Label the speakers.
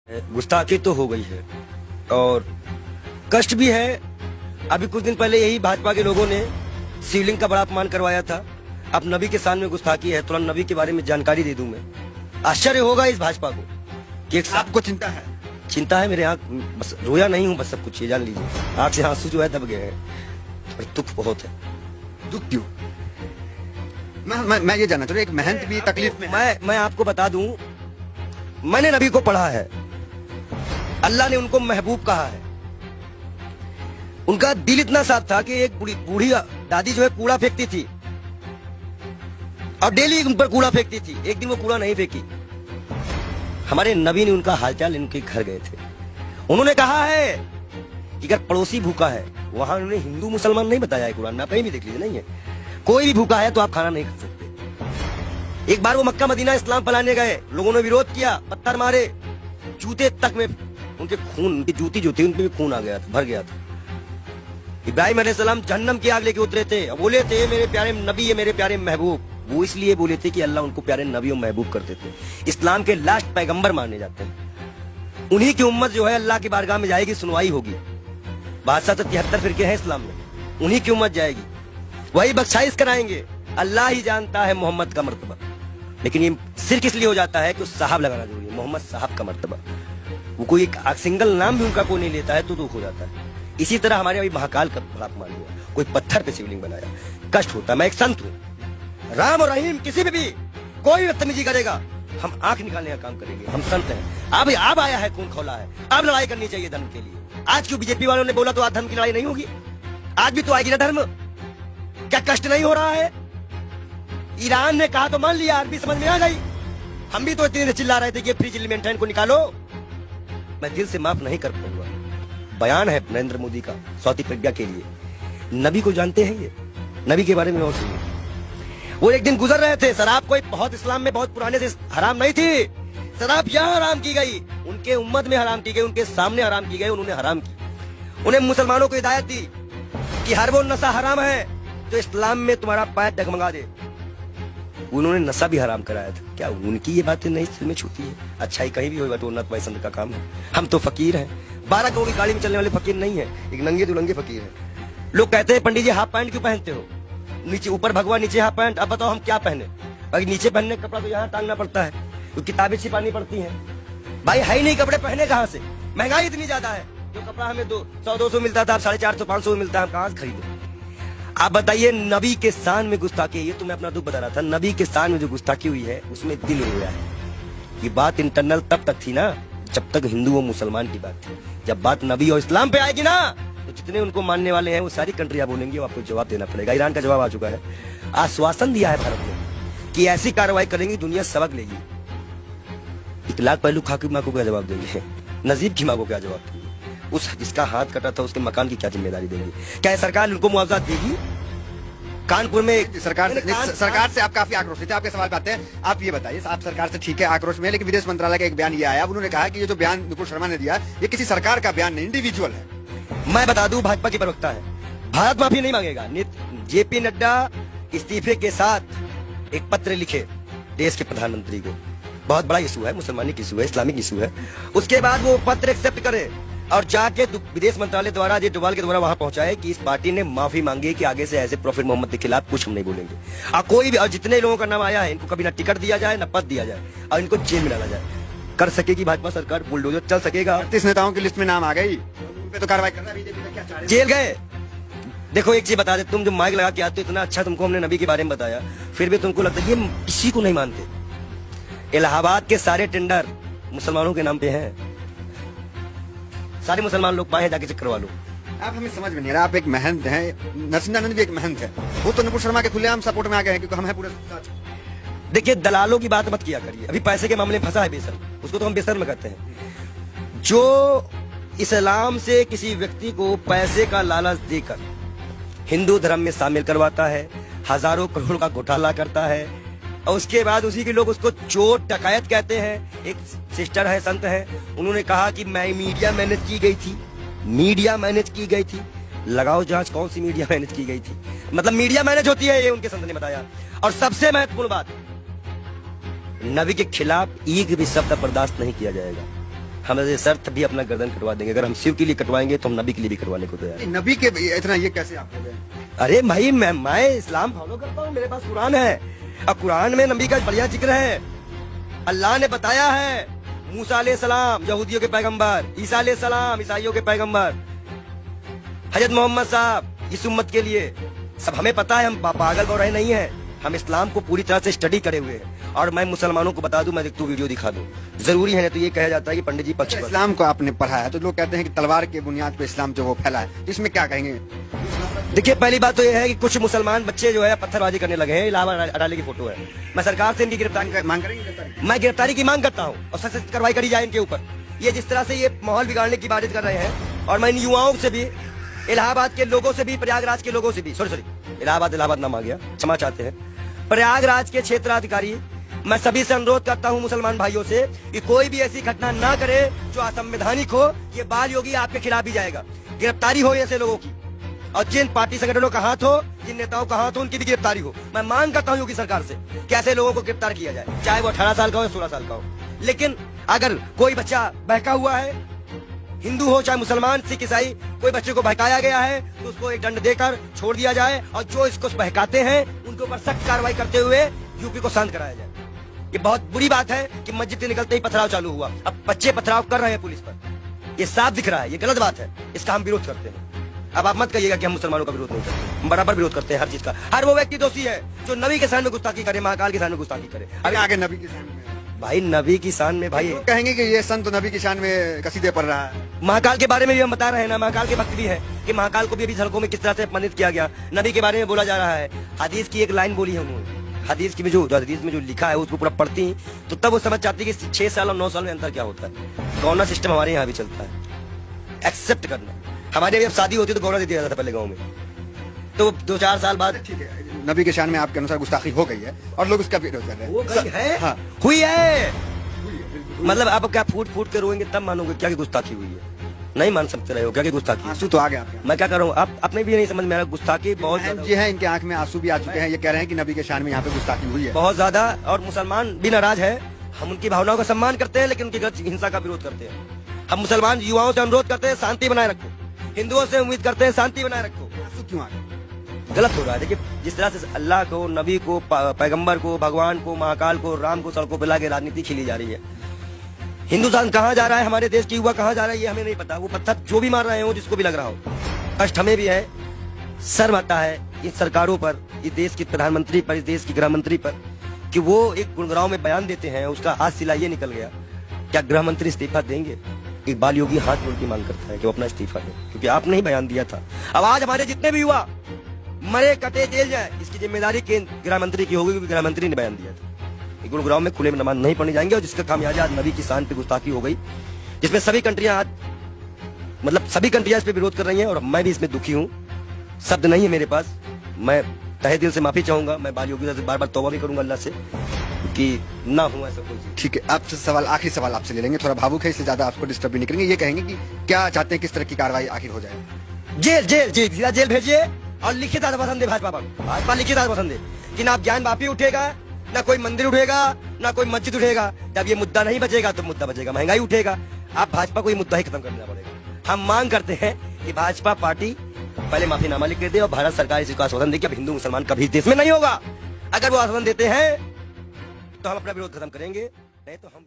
Speaker 1: गुस्ताखी तो हो गई है और कष्ट भी है। अभी कुछ दिन पहले यही भाजपा के लोगों ने शिवलिंग का बड़ा अपमान करवाया था। अब नबी के सामने गुस्ताखी है, तुरंत नबी के बारे में जानकारी दे दूं मैं। आश्चर्य होगा इस भाजपा को कि
Speaker 2: आपको चिंता है?
Speaker 1: चिंता है मेरे आंख, बस रोया नहीं हूँ, बस सब कुछ ये जान लीजिए। आंख से आंसू जो है दब गए हैं और दुख बहुत है।
Speaker 2: दुख क्यों? मैं ये जानना चाहता हूँ, एक महंत भी तकलीफ में।
Speaker 1: मैं आपको बता दूं, मैंने नबी को पढ़ा है, अल्लाह ने उनको महबूब कहा है। उनका दिल इतना साफ था कि एक बूढ़ी दादी जो है कूड़ा फेंकती थी और डेली उन पर कूड़ा फेंकती थी, एक दिन वो कूड़ा नहीं फेंकी। हमारे नबी ने उनका हालचाल इनके घर गए थे, उन्होंने कहा है कि अगर पड़ोसी भूखा है, वहां उन्होंने हिंदू मुसलमान नहीं बताया है, कुरान में आप कहीं भी देख लीजिए, नहीं है कोई भी भूखा है तो आप खाना नहीं खा सकते। एक बार वो मक्का मदीना इस्लाम फैलाने गए, लोगों ने विरोध किया, पत्थर मारे, जूते तक में उनके खून, उनकी जूती जो थी उनपे भी खून आ गया था, भर गया था। इब्राहिम अलैहिस्सलाम जहन्नम की आग लेके उतरे थे, बोले थे मेरे प्यारे नबी है, मेरे प्यारे महबूब। वो इसलिए बोले थे कि अल्लाह उनको प्यारे नबी और महबूब करते थे। इस्लाम के लास्ट पैगंबर माने जाते हैं। उन्हीं की उम्मत जो है अल्लाह की बारगाह में जाएगी, सुनवाई होगी। बादशाह 73 फिरके हैं इस्लाम में, उन्हीं की उम्मत जाएगी, वही बख्शाइश कराएंगे। अल्लाह ही जानता है मोहम्मद का मर्तबा, लेकिन ये सिर्फ इसलिए हो जाता है कि उस साहब लगाना जरूरी है, मोहम्मद साहब का मर्तबा। वो कोई एक सिंगल नाम भी उनका कोई नहीं लेता है तो दुख हो जाता है। इसी तरह हमारे अभी महाकाल का बड़ा अपमान हुआ, कोई पत्थर पे शिवलिंग बनाया, कष्ट होता है। मैं एक संत हूँ, राम और रहीम किसी भी कोई बदतमीजी करेगा हम आंख निकालने का काम करेंगे, हम संत हैं। अब आया है, खून खौला है, अब लड़ाई करनी चाहिए धर्म के लिए। आज क्यों बीजेपी वालों ने बोला तो आज धर्म की लड़ाई नहीं होगी? आज भी तो आएगी ना धर्म। क्या कष्ट नहीं हो रहा है? ईरान ने कहा तो मान लिया, अरबी समझ में आ गई। हम भी तो इतने चिल्ला रहे थे कि फ्री चिल्ली को निकालो। मैं दिल से माफ नहीं कर पाऊंगा। बयान है नरेंद्र मोदी का सौती प्रज्ञा के लिए। नबी को जानते हैं ये, नबी के बारे में और सुनिए। वो एक दिन गुजर रहे थे, शराब कोई बहुत इस्लाम में बहुत पुराने से हराम नहीं थी। शराब यहाँ हराम की गई, उनके उम्मत में हराम की गई, उनके सामने हराम की गई, उन्होंने हराम की। उन्हें मुसलमानों को हिदायत दी कि हर वो नशा हराम है जो इस्लाम में तुम्हारा पैर डगमगा दे। उन्होंने नशा भी हराम कराया था। क्या उनकी ये बातें नहीं दिल में छूती है? अच्छाई कहीं भी होगा तो उन्नत पसंद का काम है। हम तो फकीर हैं, 12 करोड़ की गाड़ी में चलने वाले फकीर नहीं है, एक नंगे दुलंगे फकीर हैं। लोग कहते हैं पंडित जी हाफ पैंट क्यों पहनते हो? नीचे ऊपर भगवा, नीचे हाफ पैंट। अब बताओ हम क्या पहने? भाई नीचे पहनने का कपड़ा तो यहाँ टांगना पड़ता है, तो किताबें छिपानी पड़ती हैं। भाई है ही नहीं कपड़े, पहने कहाँ से? महंगाई इतनी ज्यादा है, जो कपड़ा हमें 100-200 मिलता था अब 450-500 में मिलता है, हम कहाँ से खरीदे? आप बताइए, नबी के शान में गुस्ताखी, ये तो मैं अपना दुख बता रहा था। नबी के शान में जो गुस्ताखी हुई है उसमें दिल रोया है। ये बात इंटरनल तब तक थी ना जब तक हिंदू और मुसलमान की बात थी। जब बात नबी और इस्लाम पे आएगी ना तो जितने उनको मानने वाले हैं वो सारी कंट्रियां बोलेंगी, वो आपको जवाब देना पड़ेगा। ईरान का जवाब आ चुका है, आश्वासन दिया है भारत ने कि ऐसी कार्रवाई करेंगी दुनिया सबक लेगी। 1 लाख पहलू खा की माँ को क्या जवाब देंगे? नजीब की माँ को क्या जवाब देंगे? उस जिसका हाथ कटा था उसके मकान की क्या जिम्मेदारी देंगे? क्या सरकार उनको मुआवजा देगी? कानपुर में
Speaker 2: सरकार से आप काफी आक्रोशित है। आपके सवाल पे आते हैं। आप ये बताइए, आप सरकार से ठीक है आक्रोश में, लेकिन विदेश मंत्रालय का एक बयान ये आया, उन्होंने कहा कि ये जो बयान नुपुर शर्मा ने दिया ये किसी सरकार का बयान नहीं, इंडिविजुअल है।
Speaker 1: मैं बता दूं, भाजपा की प्रवक्ता है, भारत माफी नहीं मांगेगा। जेपी नड्डा इस्तीफे के साथ एक पत्र लिखे देश के प्रधानमंत्री को। बहुत बड़ा इशू है, मुसलमानी इशू है, इस्लामिक इशू है। उसके बाद वो पत्र एक्सेप्ट करे और जाके विदेश मंत्रालय द्वारा अजय डोभाल के द्वारा वहां पहुंचाए कि इस पार्टी ने माफी मांगी कि आगे से ऐसे प्रॉफिट मोहम्मद के खिलाफ कुछ हम नहीं बोलेंगे। कोई भी, और जितने लोगों का नाम आया है इनको कभी ना टिकट दिया जाए ना पद दिया जाए और इनको जेल में डाला जाए। कर सकेगी भाजपा सरकार, बुलडोजर चल सकेगा।
Speaker 2: 38 नेताओं की लिस्ट में नाम आ गई, उन पे तो कार्रवाई करना बीजेपी का क्या चाह रही है?
Speaker 1: जेल गए। देखो एक चीज बता दे, तुम जो माइक लगा के आते हो, इतना अच्छा तुमको हमने नबी के बारे में बताया, फिर भी तुमको लगता है ये किसी को नहीं मानते। इलाहाबाद के सारे टेंडर मुसलमानों के नाम पे हैं, सारे मुसलमान लोग पाए, जाके चेक करवा लो।
Speaker 2: आप हमें समझ में नहीं आ रहा, आप एक महंत हैं, नरसिंहानंद भी एक महंत है, वो तो नुपुर शर्मा के खुलेआम सपोर्ट में आ गए हैं क्योंकि हम हैं पूरे साथ।
Speaker 1: देखिए दलालों की बात मत किया करिए, अभी पैसे के मामले में फंसा है बेशर्म, उसको तो हम बेशर्म कहते हैं। जो इस्लाम से किसी व्यक्ति को पैसे का लालच देकर हिंदू धर्म में शामिल करवाता है, हजारों करोड़ का घोटाला करता है और उसके बाद उसी के लोग उसको चोर डकैत कहते हैं। एक सिस्टर है, संत है, उन्होंने कहा कि मैं मीडिया मैनेज की गई थी, मीडिया मैनेज की गई थी। लगाओ जांच, कौन सी मीडिया मैनेज की गई थी? मतलब मीडिया मैनेज होती है, ये उनके संत ने बताया। और सबसे महत्वपूर्ण बात, नबी के खिलाफ एक भी शब्द बर्दाश्त नहीं किया जाएगा। हम ऐसे शर्त भी अपना गर्दन कटवा देंगे। अगर हम शिव के लिए कटवाएंगे तो हम नबी के लिए भी कटवाने को तैयार हैं।
Speaker 2: नबी के इतना ये कैसे आप हो गए?
Speaker 1: अरे भाई मैं इस्लाम फॉलो करता हूँ, मेरे पास कुरान है और कुरान में नबी का बढ़िया जिक्र है। अल्लाह ने बताया है, मूसा अलैहिस्सलाम यहूदियों के पैगंबर, ईसा अलैहिस्सलाम ईसाइयों के पैगंबर, हजरत मोहम्मद साहब इस उम्मत के लिए। सब हमें पता है, हम पागल हो रहे नहीं है, हम इस्लाम को पूरी तरह से स्टडी करे हुए हैं। और मैं मुसलमानों को बता दूं, मैं तू वीडियो दिखा दूं, जरूरी है। तो ये कहा जाता है कि पंडित जी पक्ष पर।
Speaker 2: इस्लाम को आपने पढ़ा है तो लोग कहते हैं कि तलवार के बुनियाद पे इस्लाम जो वो फैला है, इसमें क्या कहेंगे?
Speaker 1: देखिए, पहली बात तो ये है कि कुछ मुसलमान बच्चे जो है पत्थरबाजी करने लगे हैं। इलाहाबाद अडाले की फोटो है। मैं सरकार से इनकी गिरफ्तारी
Speaker 2: मांग करेंगे?
Speaker 1: मैं गिरफ्तारी की मांग करता हूँ और सख्त कार्रवाई करी जाए इनके ऊपर। ये जिस तरह से ये माहौल बिगाड़ने की बात कर रहे हैं, और मैं इन युवाओं से भी, इलाहाबाद के लोगों से भी, प्रयागराज के लोगों से भी, सॉरी इलाहाबाद नाम आ गया, क्षमा चाहते हैं, प्रयागराज के क्षेत्राधिकारी, मैं सभी से अनुरोध करता हूं मुसलमान भाइयों से कि कोई भी ऐसी घटना ना करे जो असंवैधानिक हो। ये बाल योगी आपके खिलाफ ही जाएगा। गिरफ्तारी हो ऐसे लोगों की, और जिन पार्टी संगठनों का हाथ हो, जिन नेताओं का हाथ हो, उनकी भी गिरफ्तारी हो। मैं मांग करता हूं योगी सरकार से कि ऐसे लोगों को गिरफ्तार किया जाए, चाहे वो 18 साल का हो या 16 साल का हो। लेकिन अगर कोई बच्चा बहका हुआ है, हिंदू हो चाहे मुसलमान, सिख, ईसाई, कोई बच्चे को बहकाया गया है तो उसको एक दंड देकर छोड़ दिया जाए, और जो इसको बहकाते हैं उनके ऊपर सख्त कार्रवाई करते हुए यूपी को शांत कराया जाए। ये बहुत बुरी बात है कि मस्जिद से निकलते ही पथराव चालू हुआ। अब बच्चे पथराव कर रहे हैं पुलिस पर, ये साफ दिख रहा है, ये गलत बात है, इसका हम विरोध करते हैं। अब आप मत कहिएगा कि हम मुसलमानों का विरोध नहीं करते, हम बराबर विरोध करते हैं हर चीज का। हर वो व्यक्ति दोषी है जो नबी के शान में गुस्ताखी करे, महाकाल के शान में गुस्ताखी करे।
Speaker 2: अभी आगे नबी की शान में
Speaker 1: भाई, नबी की शान में भाई
Speaker 2: कहेंगे कि ये संत नबी की शान में कसीदे पढ़ रहा है।
Speaker 1: महाकाल के बारे में भी हम बता रहे हैं ना, महाकाल के भक्त भी है कि महाकाल को भी अभी सड़कों में किस तरह से अपमानित किया गया। नबी के बारे में बोला जा रहा है। हदीस की एक लाइन बोली है उन्होंने, हदीस में जो लिखा है उसको पूरा पढ़ती तो तब वो समझ चाहती कि 6 साल और 9 साल में अंतर क्या होता है। गौना सिस्टम हमारे यहाँ भी चलता है, एक्सेप्ट करना। हमारे अभी अब शादी होती तो गौना दे दिया जाता था पहले गाँव में, तो 2-4 साल बाद।
Speaker 2: ठीक है, नबी के शान में आपके अनुसार गुस्ताखी हो गई है और लोग उसका विरोध कर रहे हैं।
Speaker 1: वो गई है,
Speaker 2: हाँ।
Speaker 1: हुई है, मतलब आप क्या फूट फूट के रोएंगे तब मानोगे क्या कि गुस्ताखी हुई है। नहीं मान सकते रहे हो क्या कि गुस्ताखी।
Speaker 2: आंसू तो आ गया आपके।
Speaker 1: मैं क्या कर रहा हूँ, आप अपने भी नहीं समझ में आ रहा। गुस्ताखी बहुत
Speaker 2: ये है, इनके आंख में आंसू भी आ चुके हैं। ये कह रहे हैं कि नबी के शान में यहाँ पे गुस्ताखी हुई है
Speaker 1: बहुत ज्यादा, और मुसलमान भी नाराज है। हम उनकी भावनाओं का सम्मान करते हैं लेकिन उनकी गलत हिंसा का विरोध करते हैं। हम मुसलमान युवाओं से अनुरोध करते हैं शांति बनाए रखो, हिंदुओं से उम्मीद करते हैं शांति बनाए रखो।
Speaker 2: आंसू क्यों आ गए?
Speaker 1: गलत हो रहा है। देखिए, जिस तरह से अल्लाह को, नबी को, पैगंबर को, भगवान को, महाकाल को, राम को सड़कों पर लाके राजनीति खेली जा रही है। हिंदुस्तान कहाँ जा रहा है, हमारे देश की युवा कहाँ जा रहा है, ये हमें नहीं पता। वो पत्थर जो भी मार रहे हो, जिसको भी लग रहा हो, कष्ट हमें भी है, शर्म आता है इन सरकारों पर, इस देश के प्रधानमंत्री पर, इस देश की गृह मंत्री पर, कि वो एक गुड़गांव में बयान देते हैं, उसका आज सिला ये निकल गया। क्या गृह मंत्री इस्तीफा देंगे? इकबाल योगी हाथ जोड़ की मांग करता है कि वो अपना इस्तीफा दे, क्योंकि आपने ही बयान दिया था। अब आज हमारे जितने भी युवा मरे कटे जेल जाए, इसकी जिम्मेदारी केंद्र गृह मंत्री की होगी, क्योंकि गृह मंत्री ने बयान दिया था। गुरुग्राम में खुले में नमाज नहीं पढ़ने जाएंगे, और जिसका खामियाजा आज नबी की शान पे गुस्ताखी हो गई, जिसमें सभी कंट्रियां आज, मतलब सभी कंट्रियां इस पे विरोध कर रही हैं, और मैं भी इसमें दुखी हूं। शब्द नहीं है मेरे पास। मैं तहे दिल से माफी चाहूंगा। मैं बाल योगी से बार बार तौबा भी करूंगा अल्लाह से कि ना हो ऐसा कोई चीज।
Speaker 2: ठीक है, आपसे सवाल, आखिरी सवाल आपसे ले लेंगे, थोड़ा भावुक है इसलिए ज्यादा आपको डिस्टर्ब भी नहीं करेंगे। ये कहेंगे कि क्या चाहते हैं, किस तरह की कार्रवाई आखिर हो जाए?
Speaker 1: जेल जेल जेल सीधा जेल भेजिए, और लिखित आत्मपसंद है भाजपा पर। भाजपा लिखित आत्मपसंद है कि ना ज्ञान वापी उठेगा, ना कोई मंदिर उठेगा, ना कोई मस्जिद उठेगा। जब ये मुद्दा नहीं बचेगा तो मुद्दा बचेगा महंगाई उठेगा। आप भाजपा को ये मुद्दा ही खत्म करना पड़ेगा। हम मांग करते हैं कि भाजपा पार्टी पहले माफीनामा लिख के दे और भारत सरकार इसको आश्वासन दे कि अब हिंदू मुसलमान कभी इस देश में नहीं होगा। अगर वो आश्वासन देते हैं तो हम अपना विरोध खत्म करेंगे, नहीं तो हम